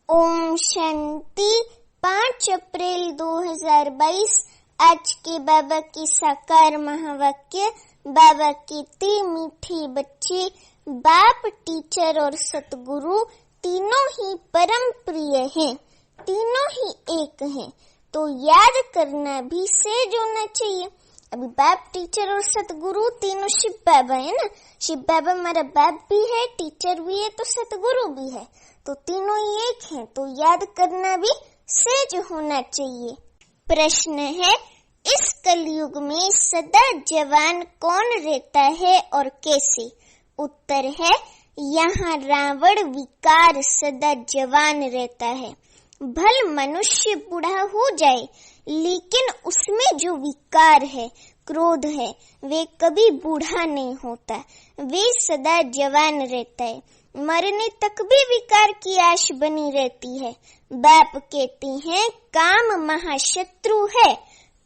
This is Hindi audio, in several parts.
ओम शांति। 5 अप्रैल 2022 आज के बाबा के साकार महावाक्य। बाबा कहते मीठे बच्चे, बाप, टीचर और सतगुरु तीनों ही परम प्रिय हैं, तीनों ही एक हैं, तो याद करना भी सहज होना चाहिए। अभी बाप, टीचर और सतगुरु तीनों शिव बाबा है ना। शिव बाबा हमारा बाप भी है, टीचर भी है, तो सतगुरु भी है, तो तीनों ही एक हैं, तो याद करना भी सहज होना चाहिए। प्रश्न है, इस कलयुग में सदा जवान कौन रहता है और कैसे? उत्तर है, यहाँ रावण विकार सदा जवान रहता है। भल मनुष्य बूढ़ा हो जाए, लेकिन उसमें जो विकार है, क्रोध है, वे कभी बूढ़ा नहीं होता, वे सदा जवान रहता है। मरने तक भी विकार की आश बनी रहती है। बाप कहते हैं, काम महाशत्रु है,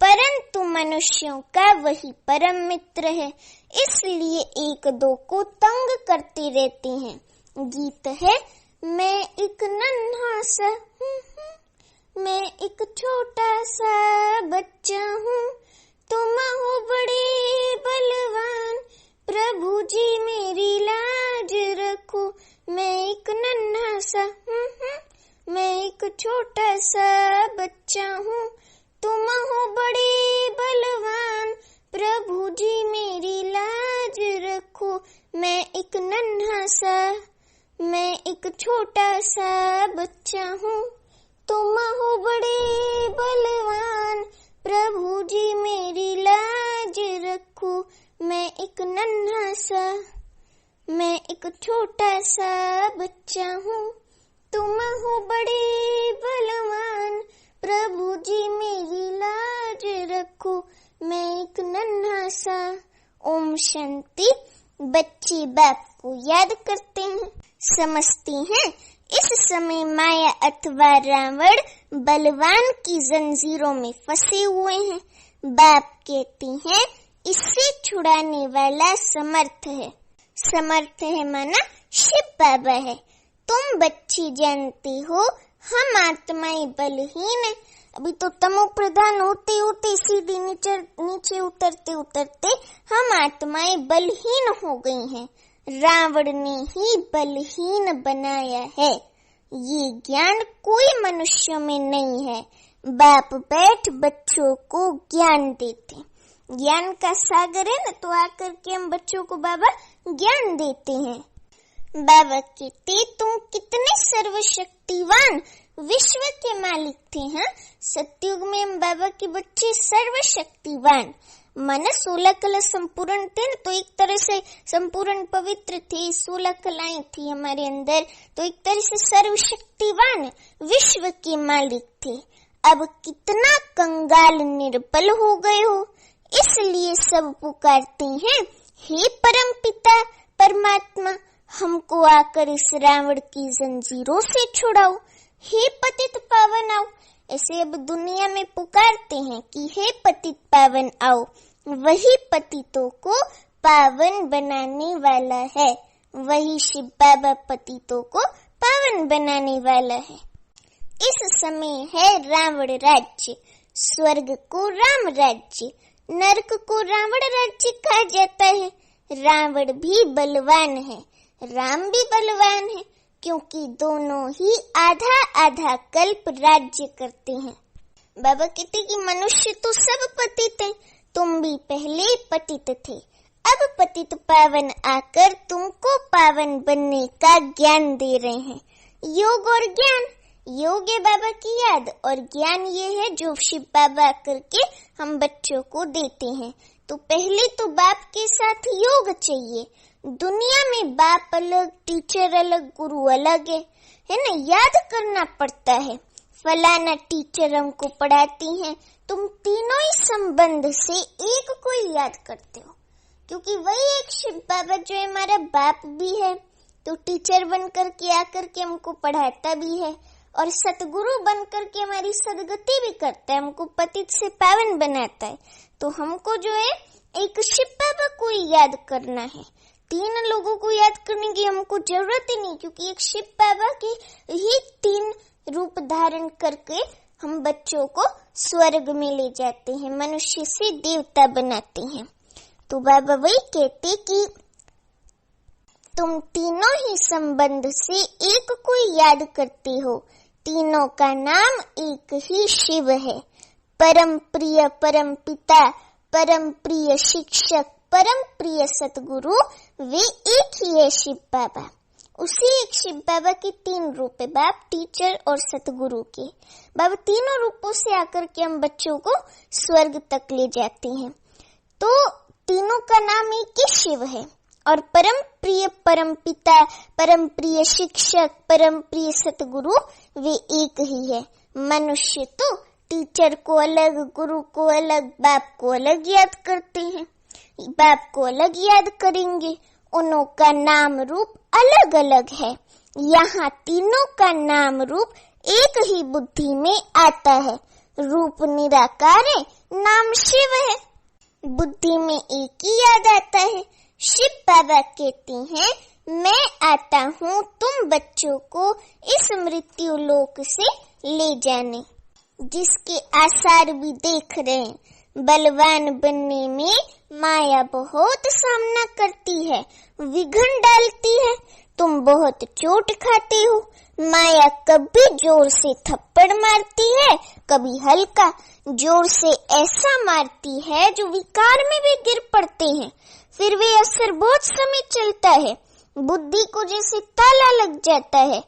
परंतु मनुष्यों का वही परम मित्र है, इसलिए एक दो को तंग करते रहते हैं। गीत है, मैं एक नन्हा सा मैं एक छोटा सा बच्चा हूँ, तुम हो बड़े बलवान, प्रभु जी मेरी लाज रखो। मैं एक नन्हा सा मैं एक छोटा सा बच्चा हूँ, तुम हो बड़े बलवान, प्रभु जी मेरी लाज रखो। मैं एक नन्हा सा मैं एक छोटा सा बच्चा हूँ, तुम हो बड़े बलवान, प्रभु जी मेरी लाज रखो। मैं एक नन्हा सा मैं एक छोटा सा बच्चा हूँ, तुम हो बड़े बलवान, प्रभु जी मेरी लाज रखो। मैं एक नन्हा सा। ओम शांति। बच्चे बाप को याद करते हैं, समझते हैं इस समय माया अथवा रावण बलवान की जंजीरों में फंसे हुए हैं। बाप कहते हैं, इससे छुड़ाने वाला समर्थ है। समर्थ है माना शिव बाबा है। तुम बच्चे जानते हो, हम आत्माएं बलहीन है। अभी तो तमो प्रधान होते होते सीढ़ी नीचे उतरते उतरते हम आत्माएं बलहीन हो गई हैं। रावण ने ही बलहीन बनाया है। ये ज्ञान कोई मनुष्य में नहीं है। बाप बैठ बच्चों को ज्ञान देते, ज्ञान का सागर है ना, तो आकर के हम बच्चों को बाबा ज्ञान देते हैं। बाबा कहते, तुम कितने सर्वशक्तिवान विश्व के मालिक थे। हाँ, सतयुग में हम बाबा के बच्चे सर्वशक्तिवान, मन 16 कला संपूर्ण थे ना, तो एक तरह से संपूर्ण पवित्र थे, 16 कलाएं थी हमारे अंदर, तो एक तरह से सर्वशक्तिवान विश्व के मालिक थे। अब कितना कंगाल निर्बल हो गए हो, इसलिए सब पुकारते हैं, हे परम पिता परमात्मा, हमको आकर इस रावण की जंजीरों से छुड़ाओ, हे पतित पावन आओ। ऐसे अब दुनिया में पुकारते हैं कि हे पतित पावन आओ। वही पतितों को पावन बनाने वाला है, वही शिव बाबा पतितों को पावन बनाने वाला है। इस समय है रावण राज्य, स्वर्ग को राम राज्य, नरक को रावण राज्य कहा जाता है। रावण भी बलवान है, राम भी बलवान है, क्योंकि दोनों ही आधा आधा कल्प राज्य करते हैं। बाबा कहते कि मनुष्य तो सब पतित है, तुम भी पहले पतित थे, अब पतित पावन आकर तुमको पावन बनने का ज्ञान दे रहे हैं। योग और ज्ञान, योग है बाबा की याद, और ज्ञान ये है जो शिव बाबा करके हम बच्चों को देते हैं। तो पहले तो बाप के साथ योग चाहिए। दुनिया में बाप अलग, टीचर अलग, गुरु अलग है ना, याद करना पड़ता है। फलाना टीचर हमको पढ़ाती हैं, तुम तीनों ही संबंध से एक को ही याद करते हो, क्योंकि वही एक शिव बाबा जो है हमारा बाप भी है, तो टीचर बन करके आकर के हमको पढ़ाता भी है, और सतगुरु बन करके हमारी सदगति भी करता है, हमको पतित से पावन बनाता है। तो हमको जो है एक शिव बाबा को ही याद करना है। 3 लोगों को याद करने की हमको जरूरत ही नहीं, क्योंकि एक शिव बाबा के ही 3 करके हम बच्चों को स्वर्ग में ले जाते हैं, मनुष्य से देवता बनाते हैं। तो बाबा वही कहते कि तुम तीनों ही संबंध से एक को याद करते हो, तीनों का नाम एक ही शिव है। परम प्रिय परम पिता, परम प्रिय शिक्षक, परम प्रिय सतगुरु, वे एक ही है शिव बाबा। उसी एक शिव बाबा के 3 रूप है, बाप, टीचर और सतगुरु के। बाबा तीनों रूपों से आकर के हम बच्चों को स्वर्ग तक ले जाते हैं। तो तीनों का नाम एक ही शिव है और परम प्रिय परम पिता, परम प्रिय शिक्षक, परम प्रिय सतगुरु, वे एक ही है। मनुष्य तो टीचर को अलग, गुरु को अलग, बाप को अलग याद करते हैं। बाप को अलग याद करेंगे, उन्हों का नाम रूप अलग अलग है। यहाँ तीनों का नाम रूप एक ही बुद्धि में आता है। रूप निराकार है, नाम शिव है, बुद्धि में एक ही याद आता है। शिव बाबा कहते हैं, मैं आता हूँ तुम बच्चों को इस मृत्यु लोक से ले जाने, जिसके आसार भी देख रहे हैं। बलवान बनने में माया बहुत सामना करती है, विघ्न डालती है। तुम बहुत चोट खाते हो। माया कभी जोर से थप्पड़ मारती है, कभी हल्का। जोर से ऐसा मारती है जो विकार में भी गिर पड़ते हैं। फिर वे असर बहुत समय चलता है, बुद्धि को जैसे ताला लग जाता है।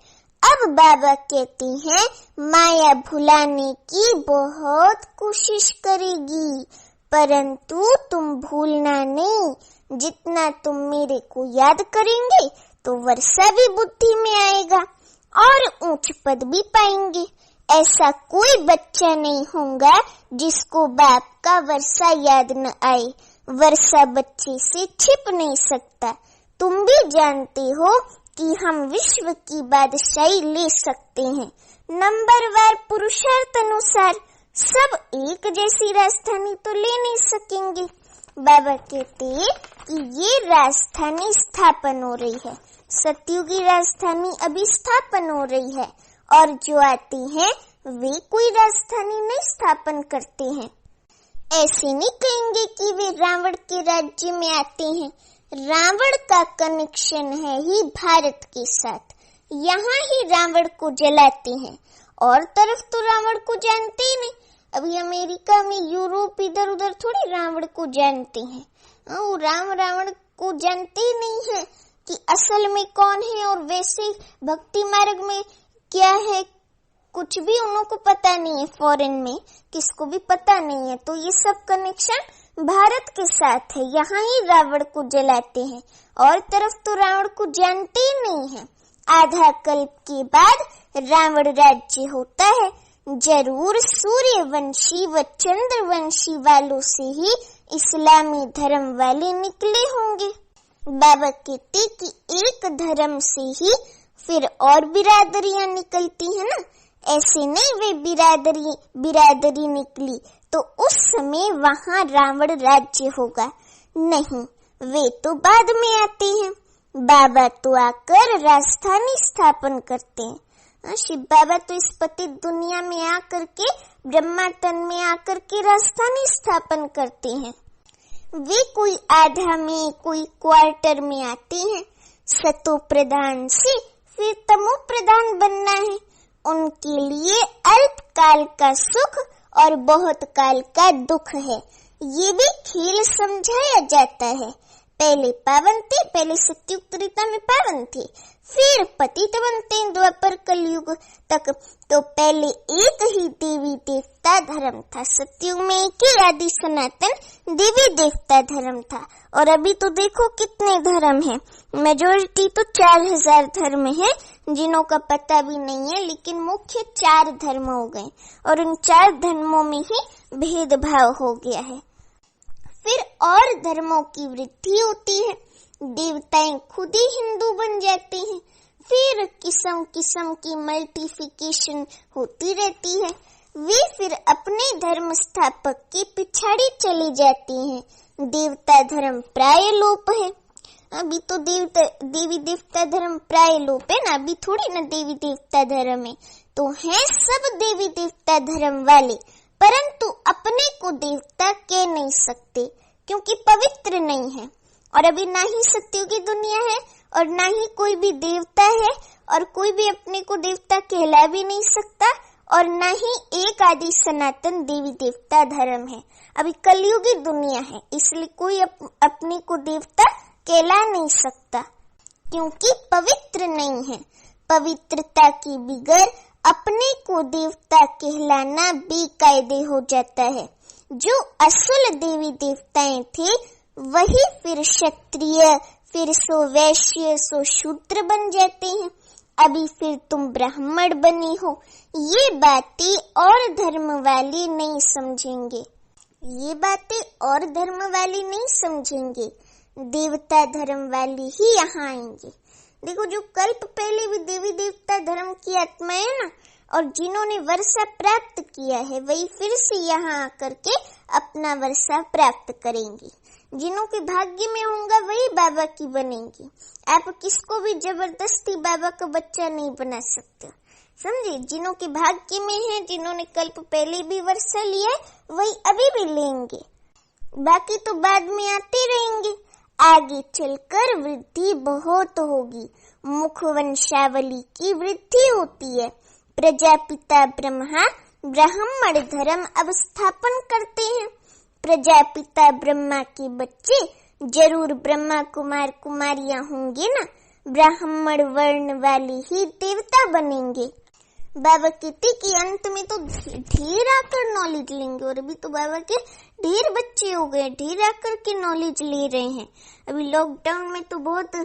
अब बाबा कहते हैं, माया भुलाने की बहुत कोशिश करेगी, परंतु तुम भूलना नहीं। जितना तुम मेरे को याद करेंगे तो वर्षा भी बुद्धि में आएगा और ऊंच पद भी पाएंगे। ऐसा कोई बच्चा नहीं होगा जिसको बाप का वर्षा याद न आए। वर्षा बच्चे से छिप नहीं सकता। तुम भी जानते हो कि हम विश्व की बादशाही ले सकते हैं, नंबरवार पुरुषार्थ अनुसार। सब एक जैसी राजधानी तो ले नहीं सकेंगे। बाबा कहते कि ये राजधानी स्थापन हो रही है, सतयुगी राजधानी अभी स्थापन हो रही है, और जो आते हैं वे कोई राजधानी नहीं स्थापन करते हैं। ऐसे नहीं कहेंगे कि वे रावण के राज्य में आते हैं। रावण का कनेक्शन है ही भारत के साथ, यहाँ ही रावण को जलाते हैं, और तरफ तो रावण को जानते ही नहीं। अभी अमेरिका में, यूरोप, इधर उधर थोड़ी रावण को जानते हैं। वो रावण को जानते ही नहीं है कि असल में कौन है, और वैसे भक्ति मार्ग में क्या है, कुछ भी उन्हों को पता नहीं है। फॉरेन में किसको भी पता नहीं है। तो ये सब कनेक्शन भारत के साथ है, यहाँ ही रावण को जलाते हैं, और तरफ तो रावण को जानते ही नहीं है। आधा कल्प के बाद रावण राज्य होता है। जरूर सूर्यवंशी व चंद्रवंशी वालों से ही इस्लामी धर्म वाले निकले होंगे। बाबा कहते कि एक धर्म से ही फिर और बिरादरियां निकलती है ना। ऐसे नहीं वे बिरादरी निकली तो उस समय वहाँ रावण राज्य होगा, नहीं, वे तो बाद में आते हैं। बाबा तो आकर राजधानी स्थापन करते हैं। शिव बाबा तो इस पतित दुनिया में आकर के, ब्रह्मा तन में आकर के राजधानी स्थापन करते हैं। वे कोई आधा में, कोई क्वार्टर में आते हैं। सतो प्रधान से फिर तमो प्रधान बनना है। उनके लिए अल्प काल का सुख और बहुत काल का दुख है। ये भी खेल समझाया जाता है। पहले पावन थे, पहले सतयुग त्रेता में पावन थे, फिर पतित बनते हैं द्वापर कलयुग तक। तो पहले एक ही देवी देवता धर्म था, सतयुग में एक ही आदि सनातन देवी देवता धर्म था। और अभी तो देखो कितने धर्म हैं, मेजोरिटी तो 4000 धर्म है, जिनों का पता भी नहीं है। लेकिन मुख्य 4 धर्म हो गए, और इन 4 धर्मों में ही भेदभाव हो गया है। फिर और धर्मों की वृद्धि होती है, देवताएं खुद ही हिंदू बन जाते हैं। फिर किस्म किस्म की मल्टीफिकेशन होती रहती है। वे फिर अपने धर्म स्थापक के पिछाड़ी चले जाते हैं। देवता धर्म प्राय लोप है। अभी तो देवी देवता धर्म प्राय लोप है ना, अभी थोड़ी ना देवी देवता धर्म है। तो हैं सब देवी देवता धर्म वाले, परंतु अपने को देवता कह नहीं सकते क्योंकि पवित्र नहीं है। और अभी ना ही सत्युग की दुनिया है और ना ही कोई भी देवता है, और कोई भी अपने को देवता कहला भी नहीं सकता, और ना ही एक आदि सनातन देवी देवता धर्म है। अभी कलयुगी दुनिया है, इसलिए कोई अपने को देवता कहला नहीं सकता क्योंकि पवित्र नहीं है। पवित्रता के बगैर अपने को देवता कहलाना बेकायदे हो जाता है। जो असल देवी देवताएं थे वही फिर क्षत्रिय, फिर सो वैश्य, सो शूद्र बन जाते हैं। अभी फिर तुम ब्राह्मण बनी हो। ये बातें और धर्म वाले नहीं समझेंगे, ये बातें और धर्म वाले नहीं समझेंगे, देवता धर्म वाले ही यहाँ आएंगे। देखो, जो कल्प पहले भी देवी देवता धर्म की आत्मा है ना, और जिन्होंने वर्षा प्राप्त किया है वही फिर से यहाँ आकर के अपना वर्षा प्राप्त करेंगे। जिन्हों के भाग्य में होगा वही बाबा की बनेंगी। आप किसको भी जबरदस्ती बाबा का बच्चा नहीं बना सकते, समझे। जिन्हों के भाग्य में है, जिन्होंने कल्प पहले भी वर्षा लिया है वही अभी भी लेंगे, बाकी तो बाद में आते रहेंगे। आगे चलकर वृद्धि बहुत होगी, मुख वंशावली की वृद्धि होती है। प्रजापिता ब्रह्मा ब्राह्मण धर्म अब स्थापन करते हैं। प्रजापिता ब्रह्मा के बच्चे जरूर ब्रह्मा कुमार कुमारियां होंगे ना, ब्राह्मण वर्ण वाले ही देवता बनेंगे। बाबा कहते कि अंत में तो ढेर आकर नॉलेज लेंगे, और अभी तो बाबा के ढेर बच्चे हो गए, ढेर आकर के नॉलेज ले रहे हैं। अभी लॉकडाउन में तो बहुत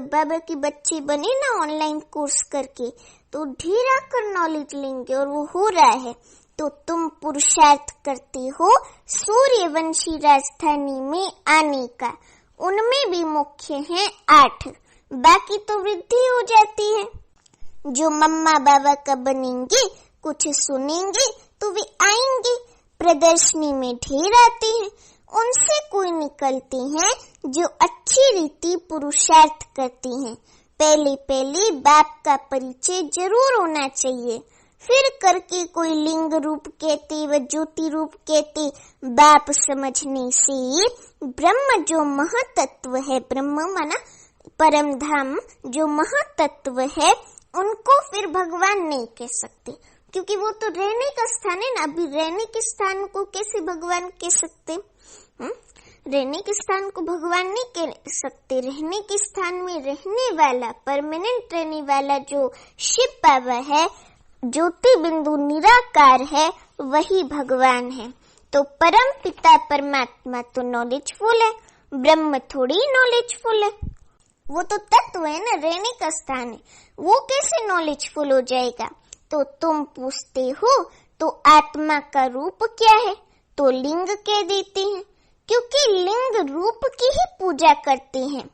बाबा के बच्चे बने ना ऑनलाइन कोर्स करके, तो ढेर आकर नॉलेज लेंगे, और वो हो रहा है। तो तुम पुरुषार्थ करते हो सूर्यवंशी राजधानी में आने का, उनमें भी मुख्य है 8, बाकी तो वृद्धि हो जाती है। जो मम्मा बाबा का बनेंगे, कुछ सुनेंगे तो वे आएंगे। प्रदर्शनी में ढेर आते हैं, उनसे कोई निकलते हैं जो अच्छी रीति पुरुषार्थ करते हैं। पहले पहले बाप का परिचय जरूर होना चाहिए, फिर करके कोई लिंग रूप कहते व ज्योति रूप कहते। बाप समझने से ब्रह्म जो महतत्व है, ब्रह्म माना परम धाम, जो महतत्व है उनको फिर भगवान नहीं कह सकते, क्योंकि वो तो रहने का स्थान है ना। अभी रहने के स्थान को कैसे भगवान कह सकते? रहने के स्थान को भगवान नहीं कह सकते। रहने के स्थान में रहने वाला, परमानेंट रहने वाला जो शिव बाबा है, ज्योति बिंदु निराकार है, वही भगवान है। तो परम पिता परमात्मा तो नॉलेजफुल है, ब्रह्म थोड़ी नॉलेजफुल है। वो तो तत्व है ना, रहने का स्थान है, वो कैसे नॉलेजफुल हो जाएगा? तो तुम पूछते हो तो आत्मा का रूप क्या है? तो लिंग कह देते हैं, क्योंकि लिंग रूप की ही पूजा करते हैं।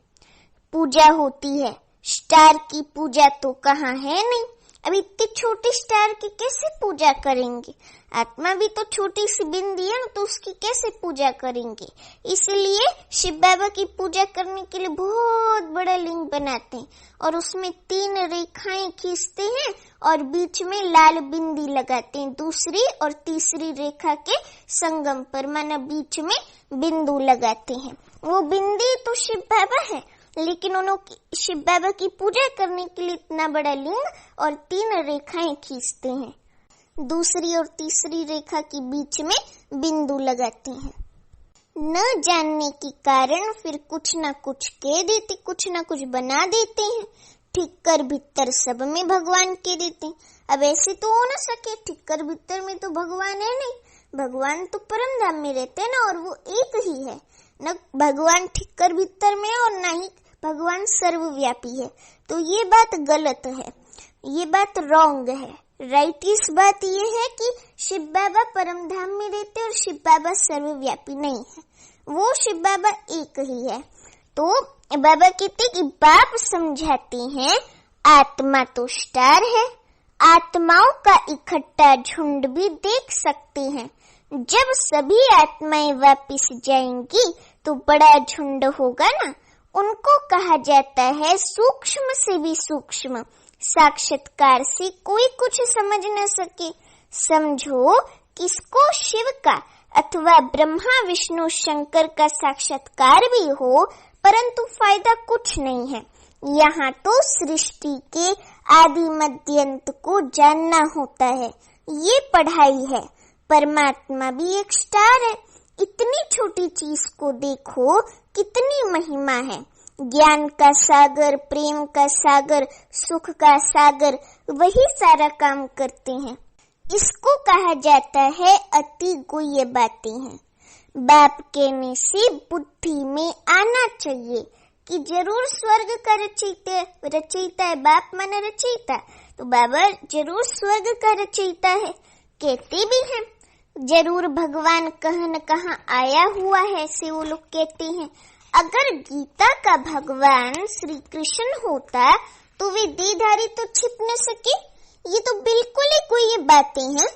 पूजा होती है, स्टार की पूजा तो कहाँ है नहीं। अब इतनी छोटी स्टार की कैसे पूजा करेंगे? आत्मा भी तो छोटी सी बिंदी है, तो उसकी कैसे पूजा करेंगे? इसलिए शिव बाबा की पूजा करने के लिए बहुत बड़ा लिंग बनाते हैं, और उसमें 3 रेखाएं खींचते हैं और बीच में लाल बिंदी लगाते हैं। दूसरी और तीसरी रेखा के संगम पर माना बीच में बिंदु लगाते हैं। वो बिंदी तो शिव बाबा है, लेकिन उन्होंने शिव बाबा की पूजा करने के लिए इतना बड़ा लिंग और 3 रेखाएं खींचते हैं। दूसरी और तीसरी रेखा के बीच में बिंदु लगाते हैं। न जानने के कारण फिर कुछ न कुछ कह देते, कुछ न कुछ बना देते हैं। ठिक्कर भीतर सब में भगवान कह देते हैं। अब ऐसे तो हो न सके, ठिक्कर भीतर में तो भगवान है नहीं, भगवान तो परम धाम में रहते हैं ना, और वो एक ही है। न भगवान ठिक्कर भीतर में है और न ही भगवान सर्वव्यापी है। तो ये बात गलत है, ये बात रॉन्ग है। राइट इस बात ये है कि शिव बाबा परम धाम में रहते और शिव बाबा सर्वव्यापी नहीं है, वो शिव बाबा एक ही है। तो बाबा कहते कि बाप समझाते हैं आत्मा तो स्टार है, आत्माओं का इकट्ठा झुंड भी देख सकते हैं। जब सभी आत्माएं वापिस जाएंगी तो बड़ा झुंड होगा ना, उनको कहा जाता है सूक्ष्म से भी सूक्ष्म, साक्षात्कार से कोई कुछ समझ न सके। समझो किसको शिव का अथवा ब्रह्मा विष्णु शंकर का साक्षात्कार भी हो, परंतु फायदा कुछ नहीं है। यहाँ तो सृष्टि के आदि मध्य अंत को जानना होता है, ये पढ़ाई है। परमात्मा भी एक स्टार है। इतनी छोटी चीज को देखो, कितनी महिमा है। ज्ञान का सागर, प्रेम का सागर, सुख का सागर, वही सारा काम करते हैं। इसको कहा जाता है अति गुह्य बातें हैं। बाप कहने से बुद्धि में आना चाहिए कि जरूर स्वर्ग का रचयिता है। बाप माने रचयिता, तो बाबा जरूर स्वर्ग का रचयिता है, कहते भी हैं। जरूर भगवान कहाँ न कहाँ आया हुआ है, ऐसे वो लोग कहते हैं। अगर गीता का भगवान श्री कृष्ण होता तो वे देहधारी तो छिप न सके। ये तो बिल्कुल ही कोई ये बातें हैं।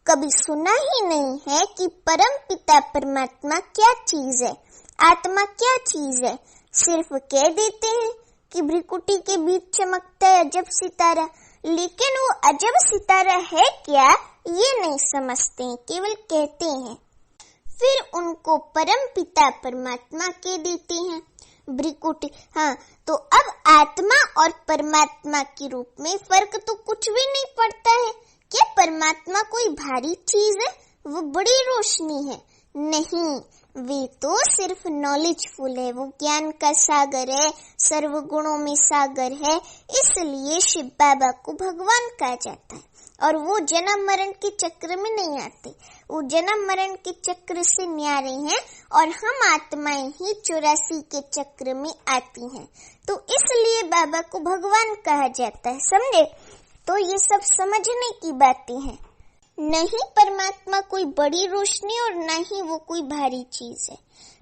कभी सुना ही नहीं है कि परम पिता परमात्मा क्या चीज है, आत्मा क्या चीज है। सिर्फ कह देते हैं कि भ्रिकुटी के बीच चमकता है अजब सितारा, लेकिन वो अजब सितारा है क्या ये नहीं समझते, केवल कहते हैं। फिर उनको परम पिता परमात्मा कह देते हैं। भ्रिकुटी, हाँ, तो अब आत्मा और परमात्मा के रूप में फर्क तो कुछ भी नहीं पड़ता है। क्या परमात्मा कोई भारी चीज है? वो बड़ी रोशनी है? नहीं, वे तो सिर्फ नॉलेजफुल है। वो ज्ञान का सागर है, सर्व गुणों में सागर है, इसलिए शिव बाबा को भगवान कहा जाता है। और वो जन्म मरण के चक्र में नहीं आते, वो जन्म मरण के चक्र से न्यारे हैं, और हम आत्माएं ही 84 के चक्र में आती हैं, तो इसलिए बाबा को भगवान कहा जाता है। समझे? तो ये सब समझने की बातें हैं। नहीं परमात्मा कोई बड़ी रोशनी और न ही वो कोई भारी चीज है।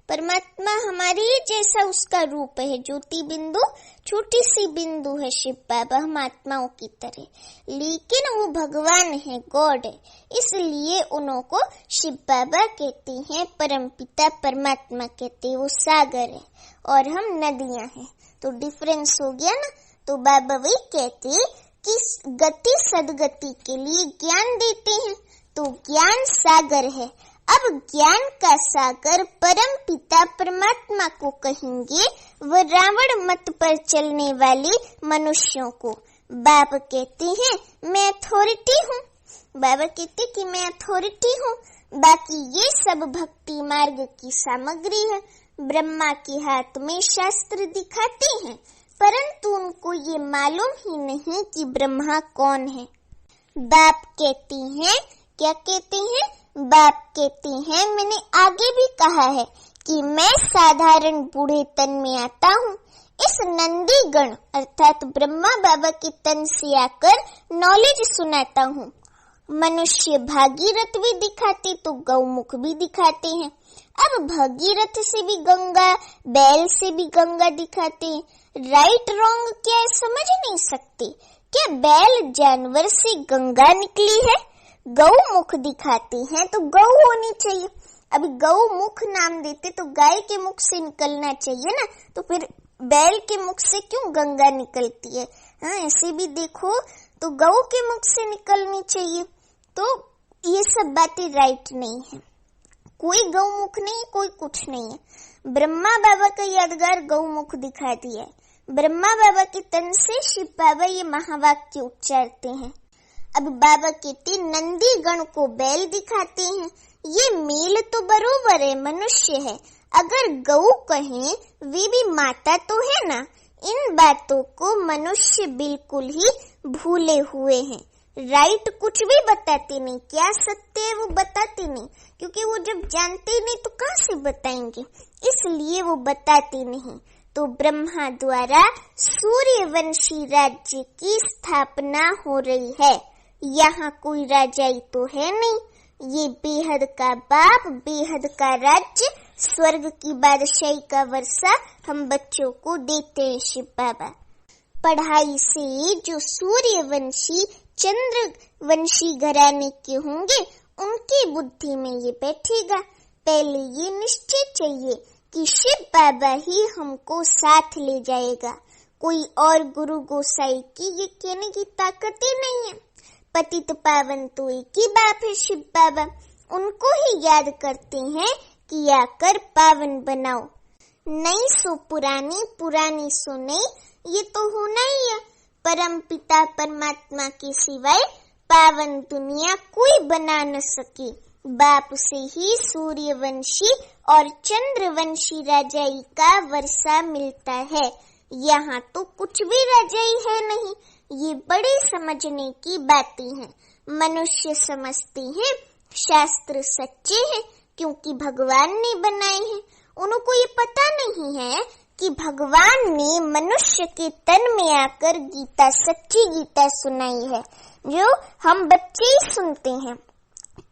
परमात्मा हमारे ही जैसा उसका रूप है, ज्योति बिंदु, छोटी सी बिंदु है शिव बाबा, हम आत्माओं की तरह, लेकिन वो भगवान है, गॉड है, इसलिए उनको शिव बाबा कहते हैं। परम पिता परमात्मा कहते हैं, वो सागर है और हम नदियां हैं, तो डिफरेंस हो गया ना। तो बाबा वही कहते कि गति सदगति के लिए ज्ञान देते हैं, तो ज्ञान सागर है। अब ज्ञान का सागर परम पिता परमात्मा को कहेंगे, वह रावण मत पर चलने वाले मनुष्यों को। बाबा कहते हैं मैं अथॉरिटी हूँ, बाबा कहते कि मैं अथॉरिटी हूँ, बाकी ये सब भक्ति मार्ग की सामग्री है। ब्रह्मा के हाथ में शास्त्र दिखाते हैं, परंतु उनको ये मालूम ही नहीं कि ब्रह्मा कौन है। बाप कहते हैं, क्या कहते हैं? बाप कहते हैं मैंने आगे भी कहा है कि मैं साधारण बूढ़े तन में आता हूँ। इस नंदी गण अर्थात ब्रह्मा बाबा के तन से आकर नॉलेज सुनाता हूँ। मनुष्य भागीरथ भी दिखाते तो गौमुख भी दिखाते हैं। अब भागीरथ से भी गंगा, बैल से भी गंगा दिखाते हैं। राइट रॉन्ग क्या है समझ नहीं सकते। क्या बैल जानवर से गंगा निकली है? गौमुख दिखाते हैं तो गौ होनी चाहिए। अभी गौमुख नाम देते तो गाय के मुख से निकलना चाहिए ना, तो फिर बैल के मुख से क्यों गंगा निकलती है? हाँ, ऐसे भी देखो तो गौ के मुख से निकलनी चाहिए। तो ये सब बातें राइट नहीं है। कोई गौमुख नहीं, कोई कुछ नहीं है। ब्रह्मा बाबा का यादगार गौमुख दिखा दिया है। ब्रह्मा बाबा के तन से शिव बाबा ये महावाक्य उच्चारते हैं। अब बाबा कहते नंदी गण को बैल दिखाते हैं। ये मेल तो बरोबर है, मनुष्य है। अगर गौ कहें, वे भी माता तो है ना। इन बातों को मनुष्य बिल्कुल ही भूले हुए हैं। राइट कुछ भी बताते नहीं, क्या सत्य है वो बताते नहीं, क्योंकि वो जब जानते नहीं तो कहाँ से बताएंगे, इसलिए वो बताते नहीं। तो ब्रह्मा द्वारा सूर्यवंशी राज्य की स्थापना हो रही है। यहाँ कोई राजाई तो है नहीं, ये बेहद का बाप, बेहद का राज्य, स्वर्ग की बादशाही का वर्षा हम बच्चों को देते हैं शिव बाबा। पढ़ाई से जो सूर्यवंशी चंद्रवंशी घराने के होंगे, उनकी बुद्धि में ये बैठेगा। पहले ये निश्चय चाहिए कि शिव बाबा ही हमको साथ ले जाएगा। कोई और गुरु गोसाई की ये कहने की ताकत ही नहीं है। पतित पावन तो एक ही बाप है, शिव बाबा। उनको ही याद करते हैं कि आकर पावन बनाओ। नई सो पुरानी, पुरानी सो नई, ये तो होना ही है। परम पिता परमात्मा के सिवाय पावन दुनिया कोई बना न सके। बाप से ही सूर्यवंशी और चंद्रवंशी राजाई का वर्षा मिलता है। यहाँ तो कुछ भी राजाई है नहीं। ये बड़े समझने की बातें हैं। मनुष्य समझते हैं शास्त्र सच्चे हैं क्योंकि भगवान ने बनाए हैं। उनको ये पता नहीं है कि भगवान ने मनुष्य के तन में आकर गीता, सच्ची गीता सुनाई है, जो हम बच्चे ही सुनते हैं।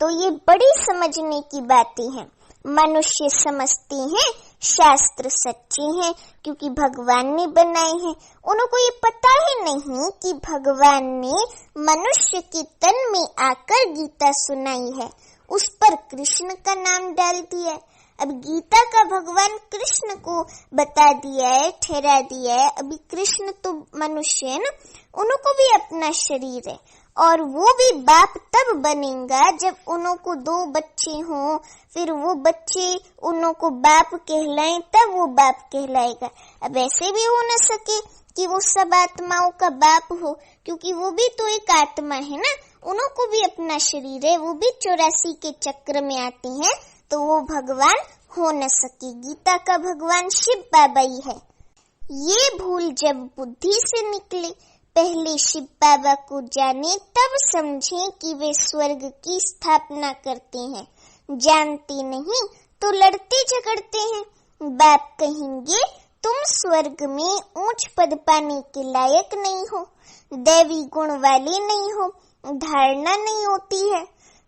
तो ये बड़ी समझने की बातें हैं। मनुष्य समझते हैं शास्त्र सच्चे हैं क्योंकि भगवान ने बनाए हैं। उनको ये पता ही नहीं कि भगवान ने मनुष्य के तन में आकर गीता सुनाई है, उस पर कृष्ण का नाम डाल दिया है। अब गीता का भगवान कृष्ण को बता दिया है, ठहरा दिया है। अभी कृष्ण तो मनुष्य है ना, उनको भी अपना शरीर है और वो भी बाप तब बनेगा जब उनको 2 बच्चे हों, फिर वो बच्चे उनको बाप कहलाएं, तब वो बाप कहलाएगा। अब ऐसे भी हो न सके कि वो सब आत्माओं का बाप हो, क्योंकि वो भी तो एक आत्मा है ना, उनको भी अपना शरीर है, वो भी 84 के चक्र में आते हैं, तो वो भगवान हो न सके। गीता का भगवान शिव बाबा ही है। ये भूल जब बुद्धि से निकले, पहले शिव बाबा को जाने तब समझे कि वे स्वर्ग की स्थापना करते हैं। जानते नहीं तो लड़ते झगड़ते हैं। बाप कहेंगे तुम स्वर्ग में ऊंच पद पाने के लायक नहीं हो, दैवी गुण वाले नहीं हो, धारणा नहीं होती है,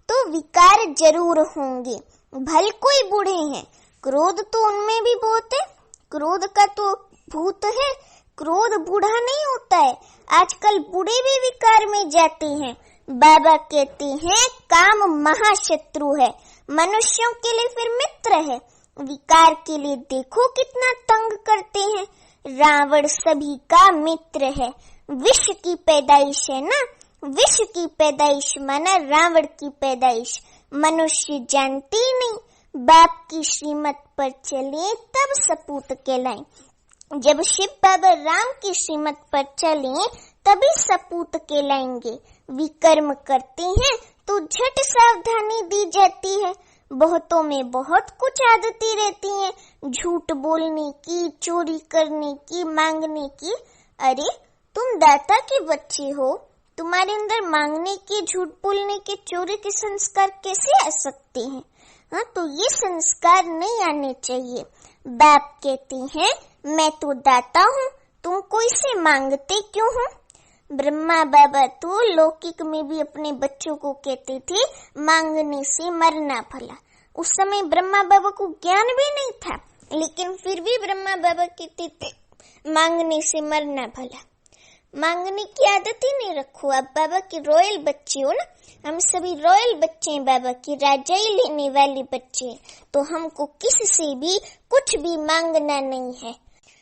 तो विकार जरूर होंगे। भल कोई बूढ़े हैं, क्रोध तो उनमें भी बहुत है, क्रोध का तो भूत है, क्रोध बूढ़ा नहीं होता है। आजकल बूढ़े भी विकार में जाते हैं। बाबा कहते हैं काम महाशत्रु है, मनुष्यों के लिए फिर मित्र है। विकार के लिए देखो कितना तंग करते हैं। रावण सभी का मित्र है। विष की पैदाइश है ना, विष की पैदाइश माना रावण की पैदाइश। मनुष्य जानते ही नहीं, बाप की श्रीमत पर चले तब सपूत कहलाएं। जब शिव बाबा राम की श्रीमत पर चले तभी सपूत कहलाएंगे। विकर्म करते हैं तो झट सावधानी दी जाती है। बहुतों में बहुत कुछ आदतें रहती हैं, झूठ बोलने की, चोरी करने की, मांगने की। अरे तुम दाता के बच्चे हो, तुम्हारे अंदर मांगने के, झूठ बोलने के, चोरी के संस्कार कैसे आ सकते हैं? हाँ, तो ये संस्कार नहीं आने चाहिए। बाप कहते हैं मैं तो दाता हूँ, तुम कोई से मांगते क्यों हो? ब्रह्मा बाबा तो लौकिक में भी अपने बच्चों को कहते थे मांगने से मरना भला। उस समय ब्रह्मा बाबा को ज्ञान भी नहीं था, लेकिन फिर भी ब्रह्मा बाबा कहते थे मांगने से मरना भला। मांगने की आदत ही नहीं रखो। आप बाबा के रॉयल बच्चे हो ना, हम सभी रॉयल बच्चे हैं, बाबा की राजाई लेने वाले बच्चे, तो हमको किससे भी कुछ भी मांगना नहीं है।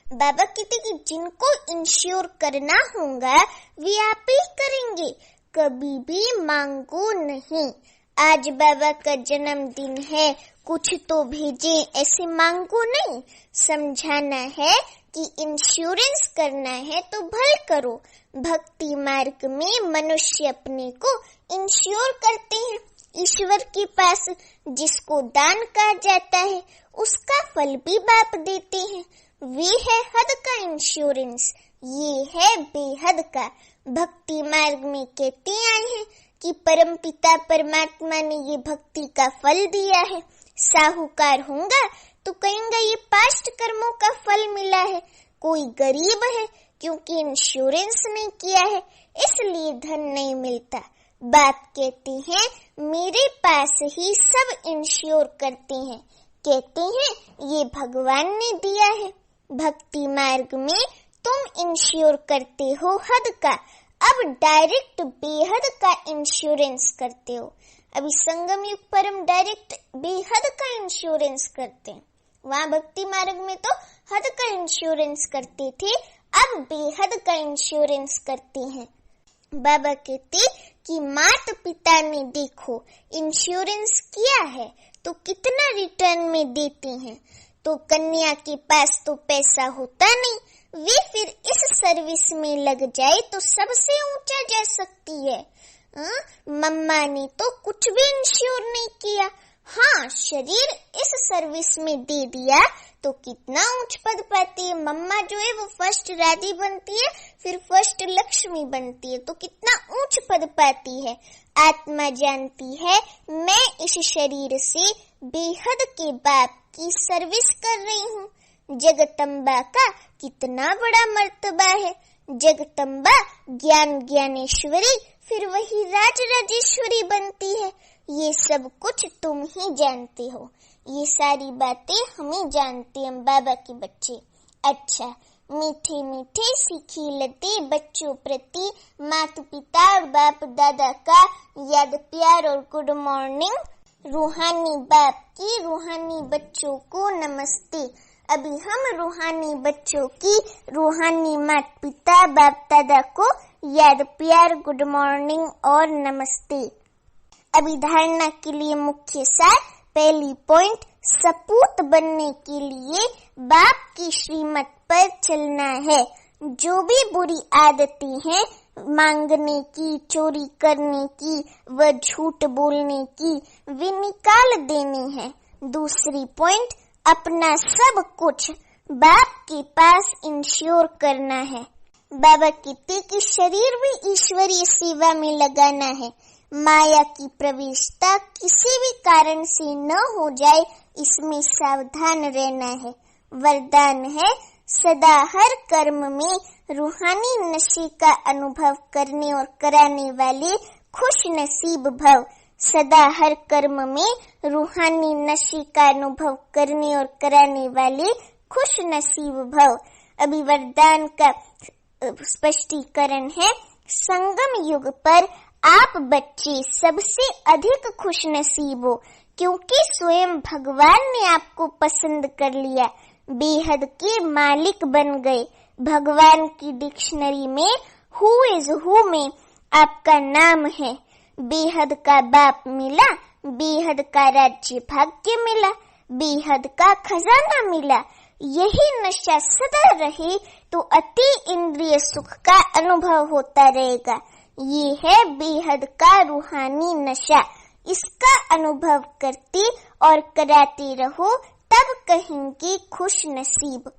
बाबा कहते कि जिनको इंश्योर करना होगा वे आप ही करेंगे, कभी भी मांगो नहीं। आज बाबा का जन्मदिन है, कुछ तो भेजे, ऐसे मांगो नहीं। समझाना है कि इंश्योरेंस करना है तो भल करो। भक्ति मार्ग में मनुष्य अपने को इंश्योर करते हैं ईश्वर के पास। जिसको दान कहा जाता है उसका फल भी बाप देते हैं। वे है हद का इंश्योरेंस, ये है बेहद का। भक्ति मार्ग में कहते आए हैं कि परम पिता परमात्मा ने ये भक्ति का फल दिया है। साहूकार होगा तो कहेंगे ये पास्ट कर्मों का फल मिला है। कोई गरीब है क्योंकि इंश्योरेंस नहीं किया है, इसलिए धन नहीं मिलता। बाप कहते हैं मेरे पास ही सब इंश्योर करते हैं। कहते हैं ये भगवान ने दिया है। भक्ति मार्ग में तुम इंश्योर करते हो हद का, अब डायरेक्ट बेहद का इंश्योरेंस करते हो। अभी संगम युग पर हम डायरेक्ट बेहद का इंश्योरेंस करते हैं। वहाँ भक्ति मार्ग में तो हद का इंश्योरेंस करते थे, अब बेहद का इंश्योरेंस करते हैं। बाबा कहते कि माता पिता ने देखो इंश्योरेंस किया है तो कितना रिटर्न में देते हैं, तो कन्या के पास तो पैसा होता नहीं, वे फिर इस सर्विस में लग जाए तो सबसे ऊंचा जा सकती है। मम्मा ने तो कुछ भी इंश्योर नहीं किया, हाँ शरीर इस सर्विस में दे दिया तो कितना ऊंच पद पाती है। मम्मा जो है वो फर्स्ट राधी बनती है, फिर फर्स्ट लक्ष्मी बनती है, तो कितना ऊंच पद पाती है। आत्मा जानती है मैं इस शरीर से बेहद के बाप की सर्विस कर रही हूँ। जगदम्बा का कितना बड़ा मर्तबा है। जगदम्बा ज्ञान ज्ञानेश्वरी, फिर वही राज राजेश्वरी बनती है। ये सब कुछ तुम ही जानते हो, ये सारी बातें हमें जानते हैं बाबा के बच्चे। अच्छा, मीठे मीठे सीखी लते बच्चों प्रति माता पिता और बाप दादा का याद प्यार और गुड मॉर्निंग। रूहानी बाप की रूहानी बच्चों को नमस्ते। अभी हम रूहानी बच्चों की रूहानी माता पिता बाप दादा को याद प्यार गुड मॉर्निंग और नमस्ते। अभी धारणा के लिए मुख्य सार, पहली पॉइंट, सपूत बनने के लिए बाप की श्रीमत पर चलना है। जो भी बुरी आदतें हैं, मांगने की, चोरी करने की व झूठ बोलने की, वे निकाल देनी है। दूसरी पॉइंट, अपना सब कुछ बाप के पास इंश्योर करना है। बाबा कहते कि शरीर भी ईश्वरीय सेवा में लगाना है। माया की प्रवेशता किसी भी कारण से न हो जाए, इसमें सावधान रहना है। वरदान है, सदा हर कर्म में रूहानी नशे का अनुभव करने और कराने वाले खुश नसीब भव। सदा हर कर्म में रूहानी नशे का अनुभव करने और कराने वाले खुश नसीब भव। अभी वरदान का स्पष्टीकरण है, संगम युग पर आप बच्चे सबसे अधिक खुश नसीब हो, क्योंकि स्वयं भगवान ने आपको पसंद कर लिया, बेहद के मालिक बन गए। भगवान की डिक्शनरी में हु इज हु में आपका नाम है। बेहद का बाप मिला, बेहद का राज्य भाग्य मिला, बेहद का खजाना मिला। यही नशा सदा रहे तो अति इंद्रिय सुख का अनुभव होता रहेगा। ये है बेहद का रूहानी नशा। इसका अनुभव करते और कराते रहो, तब कहेंगे खुश नसीब।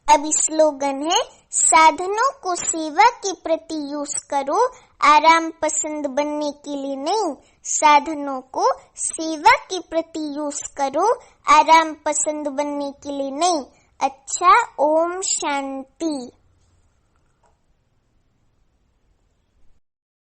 अभी स्लोगन है, साधनों को सेवा के प्रति यूज करो, आराम पसंद बनने के लिए नहीं। साधनों को सेवा के प्रति यूज करो, आराम पसंद बनने के लिए नहीं। अच्छा, ओम शांति।